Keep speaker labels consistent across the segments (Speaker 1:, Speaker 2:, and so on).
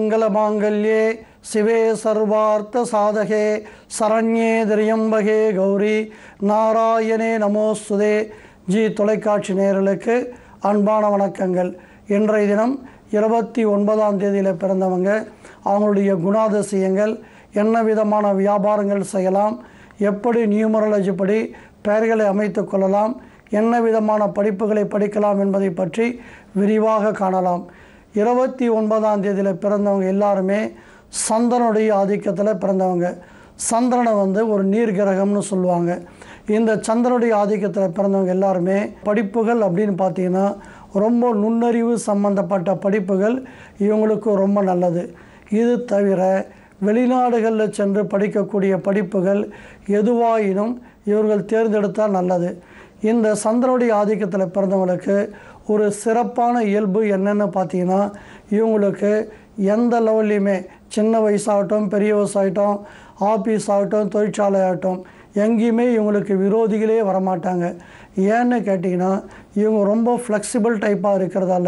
Speaker 1: सर्वमङ्गलमाङ्गल्ये शिवे सर्वार्थसाधके शरण्ये त्र्यम्बके गौरी நாராயணே நமோஸ்துதே. ஜி தொலைக்காட்சி நேயர்களுக்கு அன்பான வணக்கங்கள். இன்றைய தினம் 29ஆம் தேதியில் பிறந்தவங்க, அவங்களுடைய குணாதிசயங்கள், என்ன விதமான வியாபாரங்கள் செய்யலாம், எப்படி நியூமராலஜி படி பெயர்களை அமைத்து கொள்ளலாம், என்ன விதமான படிப்புகளை படிக்கலாம் என்பதை பற்றி விரிவாக காணலாம். 29ஆம் தேதியில் பிறந்தவங்க எல்லாருமே சந்திரனுடைய ஆதிக்கத்தில் பிறந்தவங்க. சந்திரனை ஒரு நீர் கிரகம்னு சொல்லுவாங்க. இந்த சந்திரனுடைய ஆதிக்கத்தில் பிறந்தவங்க எல்லாருமே படிப்புகள் அப்படின்னு பார்த்தீங்கன்னா ரொம்ப நுண்ணறிவு சம்பந்தப்பட்ட படிப்புகள் இவங்களுக்கு ரொம்ப நல்லது. இது தவிர வெளிநாடுகளில் சென்று படிக்கக்கூடிய படிப்புகள் எதுவாயினும் இவர்கள் தேர்ந்தெடுத்தால் நல்லது. இந்த சந்திரனுடைய ஆதிக்கத்தில் பிறந்தவங்களுக்கு ஒரு சிறப்பான இயல்பு என்னென்னு பார்த்தீங்கன்னா, இவங்களுக்கு எந்த லெவல்லையுமே சின்ன வயசாகட்டும், பெரிய வயசாகட்டும், ஆஃபீஸ் ஆகட்டும், தொழிற்சாலை ஆகட்டும், எங்கேயுமே இவங்களுக்கு விரோதிகளே வரமாட்டாங்க. ஏன்னு கேட்டிங்கன்னா, இவங்க ரொம்ப ஃப்ளெக்சிபிள் டைப்பாக இருக்கிறதால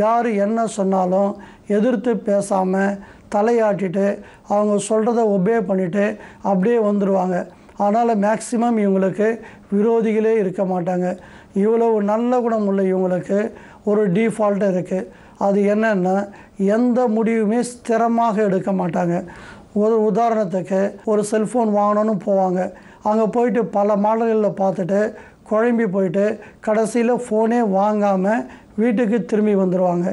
Speaker 1: யார் என்ன சொன்னாலும் எதிர்த்து பேசாமல் தலையாட்டிட்டு அவங்க சொல்கிறத ஒபே பண்ணிவிட்டு அப்படியே வந்துடுவாங்க. அதனால் மேக்சிமம் இவங்களுக்கு விரோதிகளே இருக்க மாட்டாங்க. இவ்வளவு நல்ல குணம் உள்ள இவங்களுக்கு ஒரு டிஃபால்ட் இருக்குது. அது என்னென்னா, எந்த முடிவுமே ஸ்திரமாக எடுக்க மாட்டாங்க. ஒரு உதாரணத்துக்கு ஒரு செல்ஃபோன் வாங்கணும்னு போவாங்க. அங்கே போயிட்டு பல மாடல்களில் பார்த்துட்டு குழம்பி போயிட்டு கடைசியில் ஃபோனே வாங்காமல் வீட்டுக்கு திரும்பி வந்துடுவாங்க.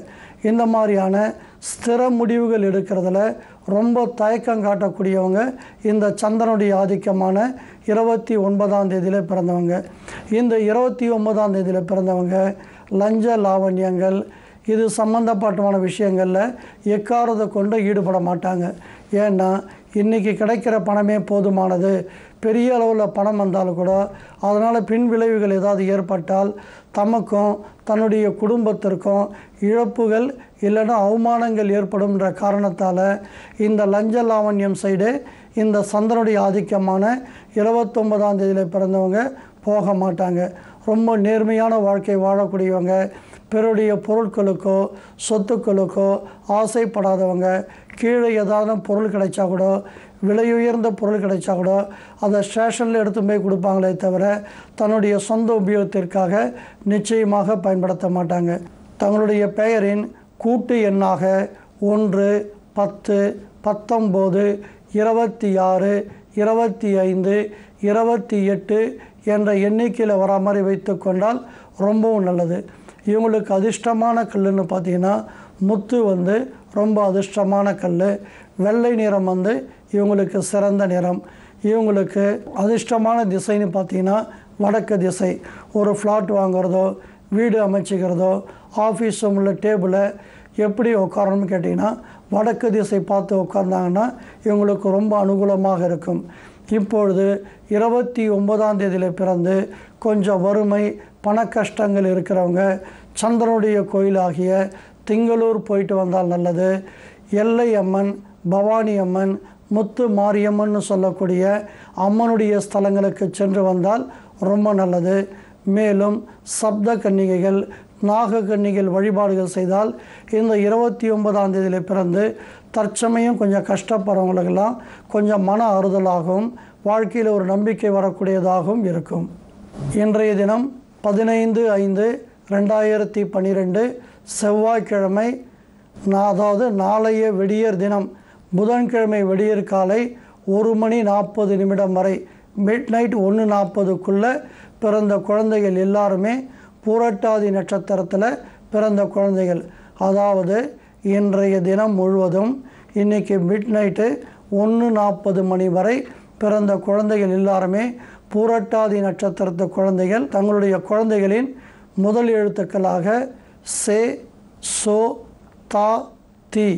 Speaker 1: இந்த மாதிரியான ஸ்திர முடிவுகள் எடுக்கிறதுல ரொம்ப தயக்கம் காட்டக்கூடியவங்க இந்த சந்திரனுடைய ஆதிக்கமான 29ஆம் தேதியில் பிறந்தவங்க. இந்த 29ஆம் தேதியில் பிறந்தவங்க லஞ்ச லாவண்யங்கள் இது சம்பந்தப்பட்டமான விஷயங்களில் எக்காரதை கொண்டு ஈடுபட மாட்டாங்க. ஏன்னா இன்றைக்கி கிடைக்கிற பணமே போதுமானது. பெரிய அளவில் பணம் வந்தாலும் கூட அதனால் பின் விளைவுகள் ஏதாவது ஏற்பட்டால் தமக்கும் தன்னுடைய குடும்பத்திற்கும் இழப்புகள் இல்லைன்னா அவமானங்கள் ஏற்படும்ன்ற காரணத்தால் இந்த லஞ்ச லாவண்யம் சைடு இந்த சந்திரனுடைய ஆதிக்கமான 29ஆம் தேதியில் பிறந்தவங்க போக மாட்டாங்க. ரொம்ப நேர்மையான வாழ்க்கை வாழக்கூடியவங்க, பிறருடைய பொருட்களுக்கோ சொத்துக்களுக்கோ ஆசைப்படாதவங்க. கீழே ஏதாவது பொருள் கிடைச்சா கூட, விலையுயர்ந்த பொருள் கிடைச்சா கூட அதை ஸ்டேஷனில் எடுத்து போய் கொடுப்பாங்களே தவிர தன்னுடைய சொந்த உபயோகத்திற்காக நிச்சயமாக பயன்படுத்த மாட்டாங்க. தங்களுடைய பெயரின் கூட்டு எண்ணாக 1, 10, 19, 26, 25, 28 என்ற எண்ணிக்கையில் வரா மாதிரி வைத்து கொண்டால் ரொம்பவும் நல்லது. இவங்களுக்கு அதிர்ஷ்டமான கல்லுன்னு பார்த்தீங்கன்னா முத்து ரொம்ப அதிர்ஷ்டமான கல். வெள்ளை நிறம் இவங்களுக்கு சிறந்த நிறம். இவங்களுக்கு அதிர்ஷ்டமான திசைன்னு பார்த்தீங்கன்னா வடக்கு திசை. ஒரு ஃப்ளாட் வாங்குறதோ, வீடு அமைச்சிக்கிறதோ, ஆஃபீஸ் உள்ள டேபிளை எப்படி உட்காரணும்னு கேட்டிங்கன்னா வடக்கு திசை பார்த்து உட்கார்ந்தாங்கன்னா இவங்களுக்கு ரொம்ப அனுகூலமாக இருக்கும். இப்பொழுது 29ஆம் தேதியில் பிறந்து கொஞ்சம் வறுமை பண கஷ்டங்கள் இருக்கிறவங்க சந்திரனுடைய கோயிலாகிய திங்களூர் போயிட்டு வந்தால் நல்லது. எல்லை அம்மன், பவானி அம்மன், முத்து மாரியம்மன் சொல்லக்கூடிய அம்மனுடைய ஸ்தலங்களுக்கு சென்று வந்தால் ரொம்ப நல்லது. மேலும் சப்த கன்னிகைகள், நாக கன்னிகள் வழிபாடுகள் செய்தால் இந்த 29ஆம் தேதியில் பிறந்து தற்சமயம் கொஞ்சம் கஷ்டப்படுறவங்களுக்கெல்லாம் கொஞ்சம் மன ஆறுதலாகவும் வாழ்க்கையில் ஒரு நம்பிக்கை வரக்கூடியதாகவும் இருக்கும். இன்றைய தினம் 15/5/2012 செவ்வாய்க்கிழமை, அதாவது நாளைய வெடியர் தினம் புதன்கிழமை வெடியற் காலை 1:40 வரை மிட்நைட் 1:40க்குள்ளே பிறந்த குழந்தைகள் எல்லாருமே பூரட்டாதி நட்சத்திரத்தில் பிறந்த குழந்தைகள். அதாவது இன்றைய தினம் முழுவதும் இன்றைக்கி மிட்நைட்டு 1:40 வரை பிறந்த குழந்தைகள் எல்லாருமே பூரட்டாதி நட்சத்திரத்து குழந்தைகள். தங்களுடைய குழந்தைகளின் முதல் எழுத்துக்களாக சே, சோ, தா, தி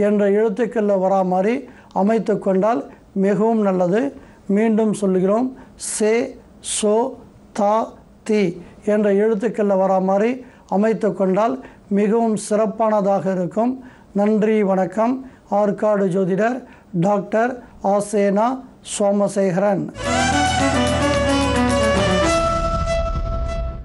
Speaker 1: என்ற எழுத்துக்களில் வரா மாதிரி அமைத்து கொண்டால் மிகவும் நல்லது. மீண்டும் சொல்கிறோம், சே, சோ, தா, தி என்ற எழுத்துக்களில் வரா மாதிரி அமைத்து கொண்டால் மிகவும் சிறப்பானதாக இருக்கும். நன்றி, வணக்கம். ஆற்காடு ஜோதிடர் டாக்டர் ஆசேனா சோமசேகரன்.